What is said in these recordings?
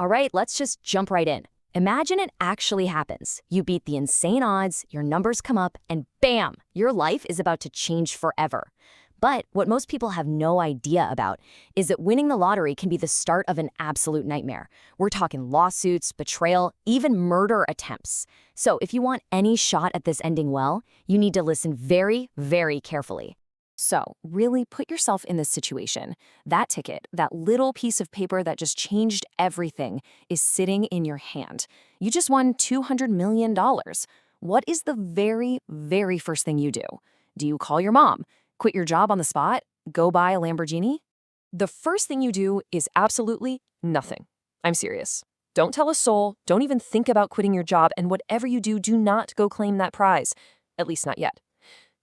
All right, let's just jump right in. Imagine it actually happens. You beat the insane odds, your numbers come up, and bam, your life is about to change forever. But what most people have no idea about is that winning the lottery can be the start of an absolute nightmare. We're talking lawsuits, betrayal, even murder attempts. So if you want any shot at this ending well, you need to listen very, very carefully. So really put yourself in this situation. That ticket, that little piece of paper that just changed everything, is sitting in your hand. You just won $200 million. What is the very, very first thing you do? Do you call your mom? Quit your job on the spot? Go buy a Lamborghini? The first thing you do is absolutely nothing. I'm serious. Don't tell a soul, don't even think about quitting your job, and whatever you do, do not go claim that prize. At least not yet.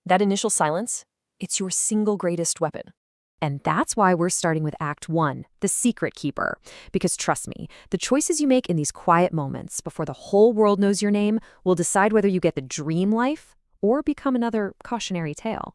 That initial silence, it's your single greatest weapon. And that's why we're starting with Act 1, the secret keeper. Because trust me, the choices you make in these quiet moments before the whole world knows your name will decide whether you get the dream life or become another cautionary tale.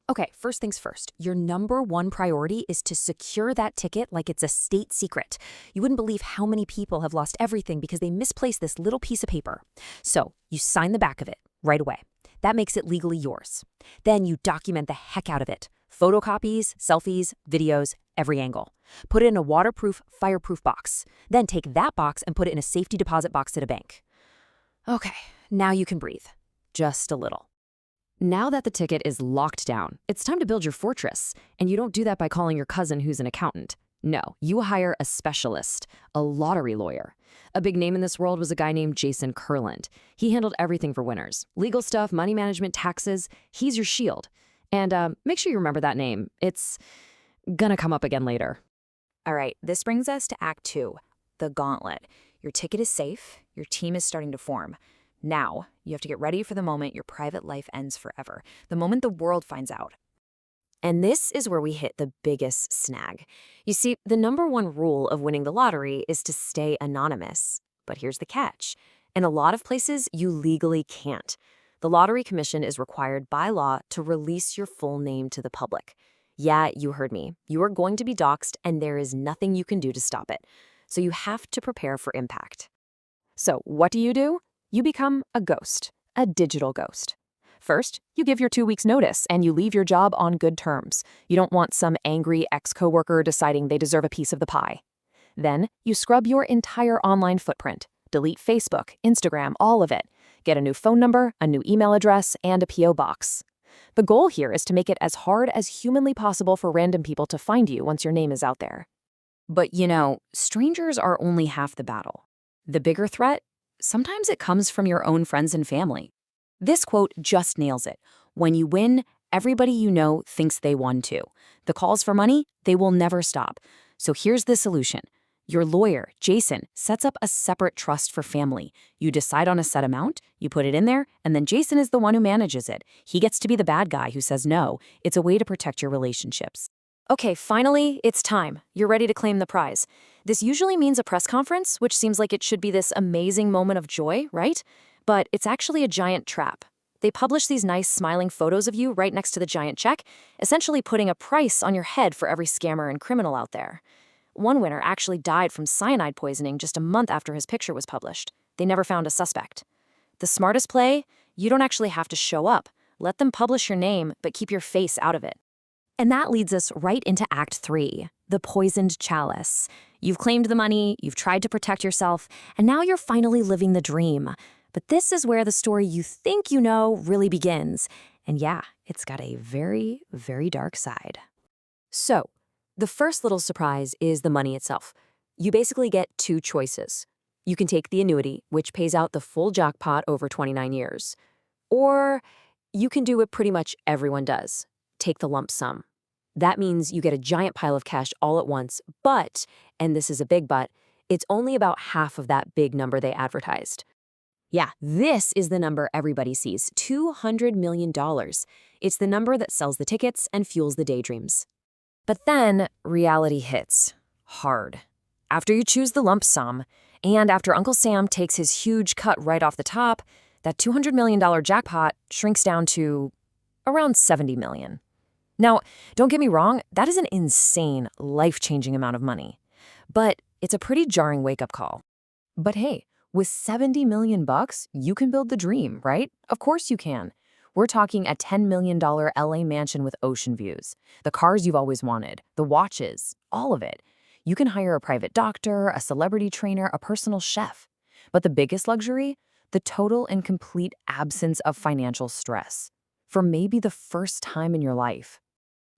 Okay, first things first, your number one priority is to secure that ticket like it's a state secret. You wouldn't believe how many people have lost everything because they misplaced this little piece of paper. So you sign the back of it right away. That makes it legally yours. Then you document the heck out of it. Photocopies, selfies, videos, every angle. Put it in a waterproof, fireproof box. Then take that box and put it in a safety deposit box at a bank. Okay, now you can breathe. Just a little. Now that the ticket is locked down, it's time to build your fortress. And you don't do that by calling your cousin who's an accountant. No, you hire a specialist, a lottery lawyer. A big name in this world was a guy named Jason Kurland. He handled everything for winners. Legal stuff, money management, taxes. He's your shield. And make sure you remember that name. It's gonna come up again later. All right, this brings us to Act 2, the gauntlet. Your ticket is safe. Your team is starting to form. Now, you have to get ready for the moment your private life ends forever, the moment the world finds out. And this is where we hit the biggest snag. You see, the number one rule of winning the lottery is to stay anonymous. But here's the catch. In a lot of places, you legally can't. The Lottery Commission is required by law to release your full name to the public. Yeah, you heard me. You are going to be doxxed, and there is nothing you can do to stop it. So you have to prepare for impact. So what do? You become a ghost, a digital ghost. First, you give your 2 weeks notice and you leave your job on good terms. You don't want some angry ex-coworker deciding they deserve a piece of the pie. Then, you scrub your entire online footprint. Delete Facebook, Instagram, all of it. Get a new phone number, a new email address, and a P.O. box. The goal here is to make it as hard as humanly possible for random people to find you once your name is out there. But strangers are only half the battle. The bigger threat? Sometimes it comes from your own friends and family. This quote just nails it. When you win, everybody you know thinks they won too. The calls for money, they will never stop. So here's the solution. Your lawyer, Jason, sets up a separate trust for family. You decide on a set amount, you put it in there, and then Jason is the one who manages it. He gets to be the bad guy who says no. It's a way to protect your relationships. Okay, finally, it's time. You're ready to claim the prize. This usually means a press conference, which seems like it should be this amazing moment of joy, right? But it's actually a giant trap. They publish these nice smiling photos of you right next to the giant check, essentially putting a price on your head for every scammer and criminal out there. One winner actually died from cyanide poisoning just a month after his picture was published. They never found a suspect. The smartest play? You don't actually have to show up. Let them publish your name, but keep your face out of it. And that leads us right into Act 3, the poisoned chalice. You've claimed the money, you've tried to protect yourself, and now you're finally living the dream. But this is where the story you think you know really begins. And yeah, it's got a very, very dark side. So, the first little surprise is the money itself. You basically get 2 choices. You can take the annuity, which pays out the full jackpot over 29 years. Or you can do what pretty much everyone does. Take the lump sum. That means you get a giant pile of cash all at once, but, and this is a big but, it's only about half of that big number they advertised. Yeah, this is the number everybody sees, $200 million. It's the number that sells the tickets and fuels the daydreams. But then reality hits hard. After you choose the lump sum, and after Uncle Sam takes his huge cut right off the top, that $200 million jackpot shrinks down to around $70 million. Now, don't get me wrong, that is an insane, life-changing amount of money. But It's a pretty jarring wake-up call. But hey, with 70 million bucks, you can build the dream, right? Of course you can. We're talking a $10 million LA mansion with ocean views, the cars you've always wanted, the watches, all of it. You can hire a private doctor, a celebrity trainer, a personal chef. But the biggest luxury? The total and complete absence of financial stress. For maybe the first time in your life.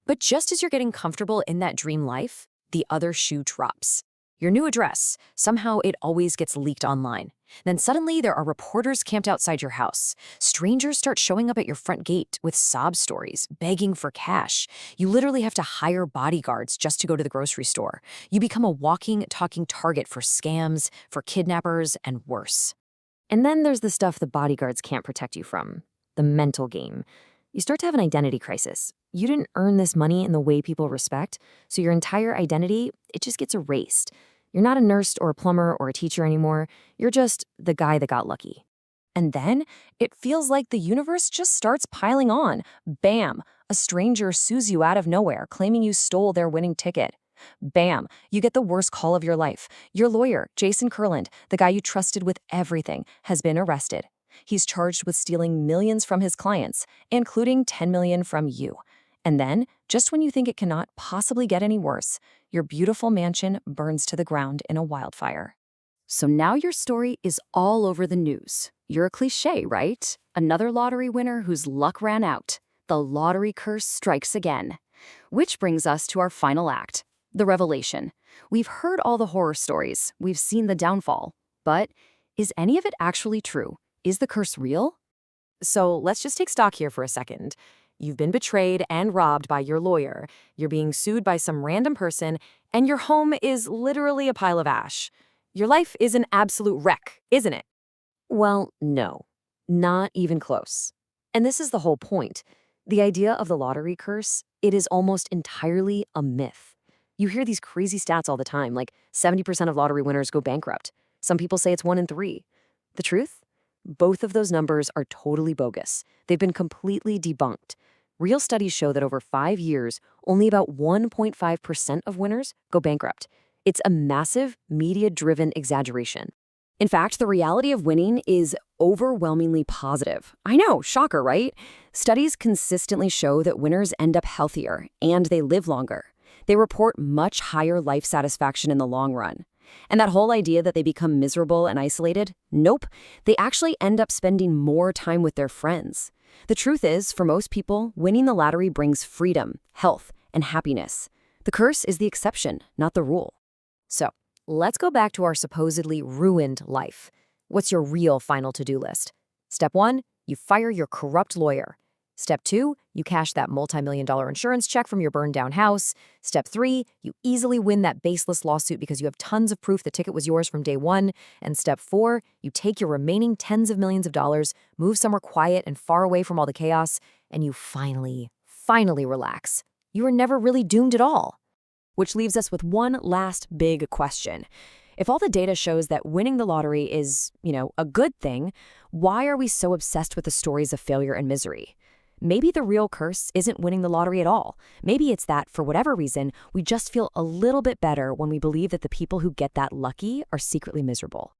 But just as you're getting comfortable in that dream life, the other shoe drops. Your new address, somehow it always gets leaked online. Then suddenly there are reporters camped outside your house. Strangers start showing up at your front gate with sob stories, begging for cash. You literally have to hire bodyguards just to go to the grocery store. You become a walking, talking target for scams, for kidnappers, and worse. And then there's the stuff the bodyguards can't protect you from. The mental game. You start to have an identity crisis. You didn't earn this money in the way people respect, so your entire identity, it just gets erased. You're not a nurse or a plumber or a teacher anymore. You're just the guy that got lucky. And then it feels like the universe just starts piling on. Bam! A stranger sues you out of nowhere, claiming you stole their winning ticket. Bam! You get the worst call of your life. Your lawyer, Jason Kurland, the guy you trusted with everything, has been arrested. He's charged with stealing millions from his clients, including $10 million from you. And then, just when you think it cannot possibly get any worse, your beautiful mansion burns to the ground in a wildfire. So now your story is all over the news. You're a cliché, right? Another lottery winner whose luck ran out. The lottery curse strikes again. Which brings us to our final act, the revelation. We've heard all the horror stories. We've seen the downfall. But is any of it actually true? Is the curse real? So let's just take stock here for a second. You've been betrayed and robbed by your lawyer. You're being sued by some random person, and your home is literally a pile of ash. Your life is an absolute wreck, isn't it? Well, no. Not even close. And this is the whole point. The idea of the lottery curse, it is almost entirely a myth. You hear these crazy stats all the time, like 70% of lottery winners go bankrupt. Some people say it's 1 in 3. The truth? Both of those numbers are totally bogus. They've been completely debunked. Real studies show that over 5 years, only about 1.5% of winners go bankrupt. It's a massive, media-driven exaggeration. In fact, the reality of winning is overwhelmingly positive. I know, shocker, right? Studies consistently show that winners end up healthier and they live longer. They report much higher life satisfaction in the long run. And that whole idea that they become miserable and isolated? Nope. They actually end up spending more time with their friends. The truth is, for most people, winning the lottery brings freedom, health, and happiness. The curse is the exception, not the rule. So, let's go back to our supposedly ruined life. What's your real final to-do list? Step 1, you fire your corrupt lawyer. Step 2, you cash that multi-million-dollar insurance check from your burned-down house. Step 3, you easily win that baseless lawsuit because you have tons of proof the ticket was yours from day 1. And Step 4, you take your remaining tens of millions of dollars, move somewhere quiet and far away from all the chaos, and you finally relax. You were never really doomed at all. Which leaves us with one last big question. If all the data shows that winning the lottery is, a good thing, why are we so obsessed with the stories of failure and misery? Maybe the real curse isn't winning the lottery at all. Maybe it's that, for whatever reason, we just feel a little bit better when we believe that the people who get that lucky are secretly miserable.